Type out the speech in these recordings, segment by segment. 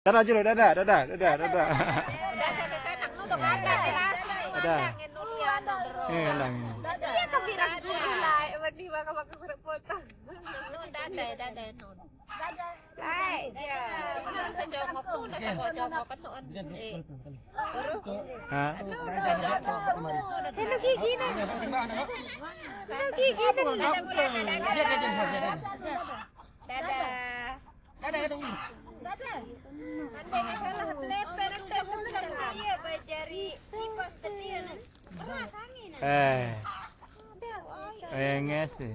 Dadah dulu, dadah. Dadah. Lang. Iya kebirang gulai, di makan potong. Dadah. Lai, ya. Sejongkok tuh, sejongkok kan tuh. Hah? Hello gigi nih. Hello gigi nih. Dadah. Andai kalah leper iya bajari tipas tadian. Beras angin. Enges sih.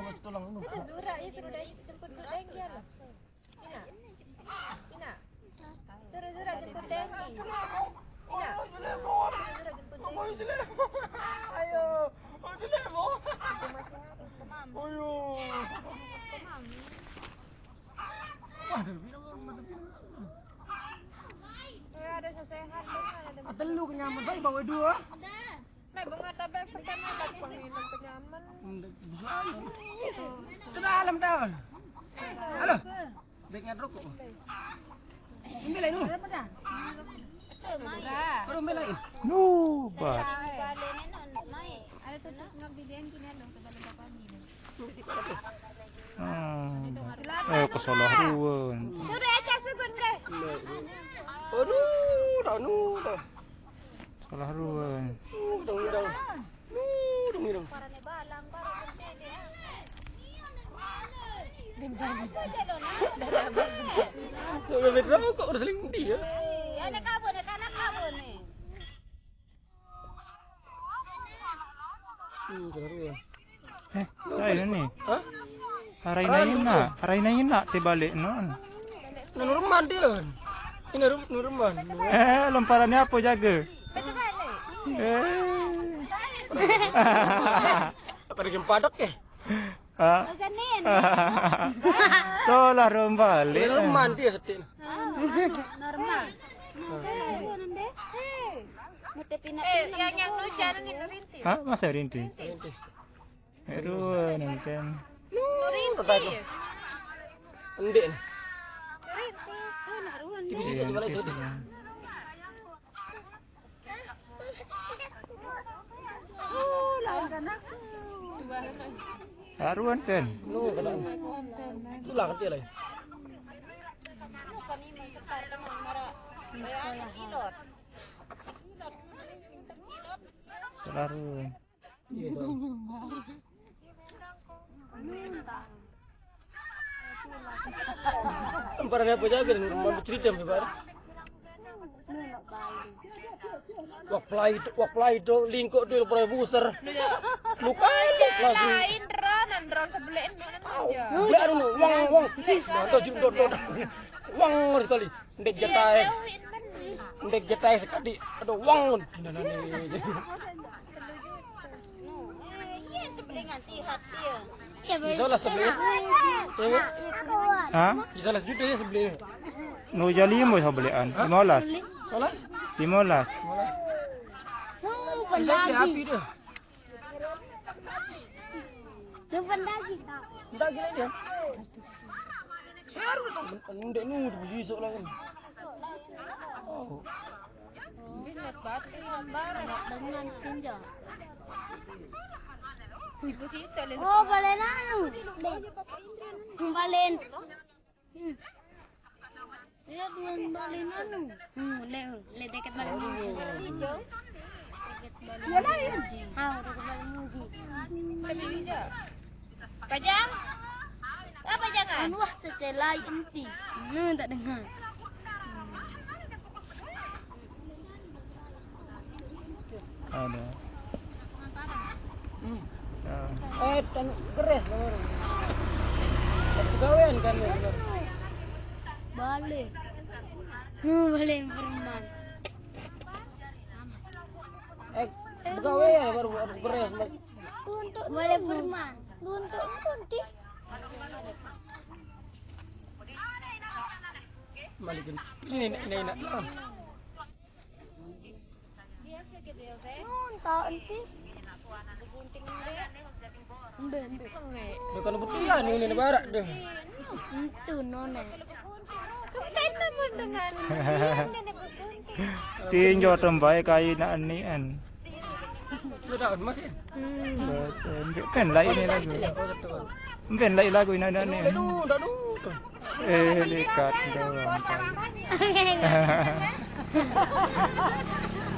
Itu Zura ya sudah jemput Dengi ya. Ina. Suruh Zura jemput Dengi. Ina. Zura jemput Dengi. Ayo. Ayo. Ada sesehan ada. Telu kenyaman baik bawa dua. Mai bunga tabe pertama tak penginum kenyaman. Ke dalam dah. Halo. Baiknya rokok. Ambil lain dulu. Baru ambil lain. Bat. Ada tuh ngabdian kini dong ke dalam bapak ni. Kesalah ruwen. Sudah aja sugun ke. Aduh, dah. Salah ruwen. Dong. Parane balang baru gede Sudah berokok udah seling dia. anak kabur nih. Saya ni. Hah? Harai na ina tibalik non. Nurman dia. Ini Nurman. Lemparan ni apa jaga? Apa lagi padak ke? Senin. Solah balik. Nurman dia setin. Normal. Yang hujan ini rintis. Hah, masa rintis? Ruwen kan. Rintis. Endek. Rintis. Di sini balik sini. Lawan sana. Haruan kan. Nu kadang. Tulang dia lah. Bukan ini sekar dengan marah. Kayak ilot. Salah ruwen. Iya dong. Lemparan apa jaga nih? Mau cerita lebar. Wak play itu lingkuk tu lepas buser. Luka langsung. Lain drone sebelin aja. Beli anu wang. Dah judul. Wang sekali. Ndek jatai sekali. Ada wang. Iya itu belingan sihat dia. Bisa lah sebelah. Hah? Bisa lah juta ya sebelah. Nu jalimo sabelian. 15. Solas? 15. Bisa beli api dia. Itu pendaki tak? Ndak gila dia. Haru tu. Ndek nu besok lah kan. Oh. Lihat batu sembarang dengan tinja. Ibu sisa le. Oh, balen anu. Balen. Lihat balen anu. Le dekat balen musi. Hijau. Ya balen. Dekat balen musi. Lebih hijau. Pajang? Apa jangan? Wah, tercelai inti. Tak dengar. Ada. Tan keres nomor. Pegawaian kan ya. Balik. Balik perumahan. Pegawai ya baru keres. Untuk balik perumahan. Untuk nanti. Malikin. Ini nak. Biasa gitu ya, Be. Tahun sih. Gunting embe. Dia kalau butian ini barak dia. Itu nona. Kemain naman dengan Tinjo tembai kayu na anian. Dia daun masih. Bosan. Pen lai ini lagu. Pen lai lagu ini ada nih. Dah. Dekat doang.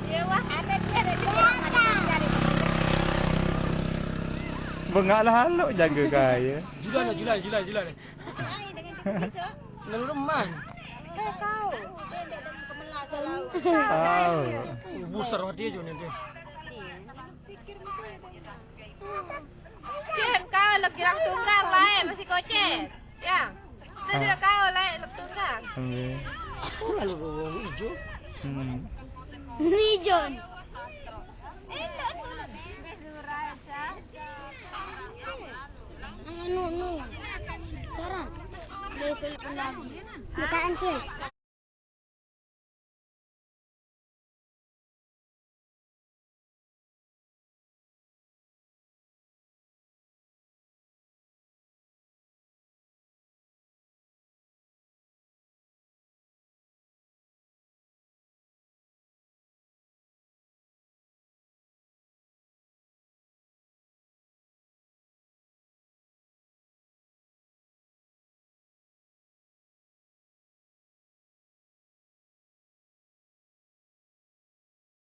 dia wah ada dia cari. Bengak lah haluk jaga kaya. Julan. Ai dengan pisau. Lalu reman. Kau. Dia dengan kemelasan laut. Tahu. Besar hati aja ni dia. Cen kau lagi orang tunggang lah masih kocen. Yang. Itu sudah kau lah lagi tunggang. Ambil. Lalu bawang hijau. Lijon. Nu. Sarang. Besok lagi. Bukaan ke?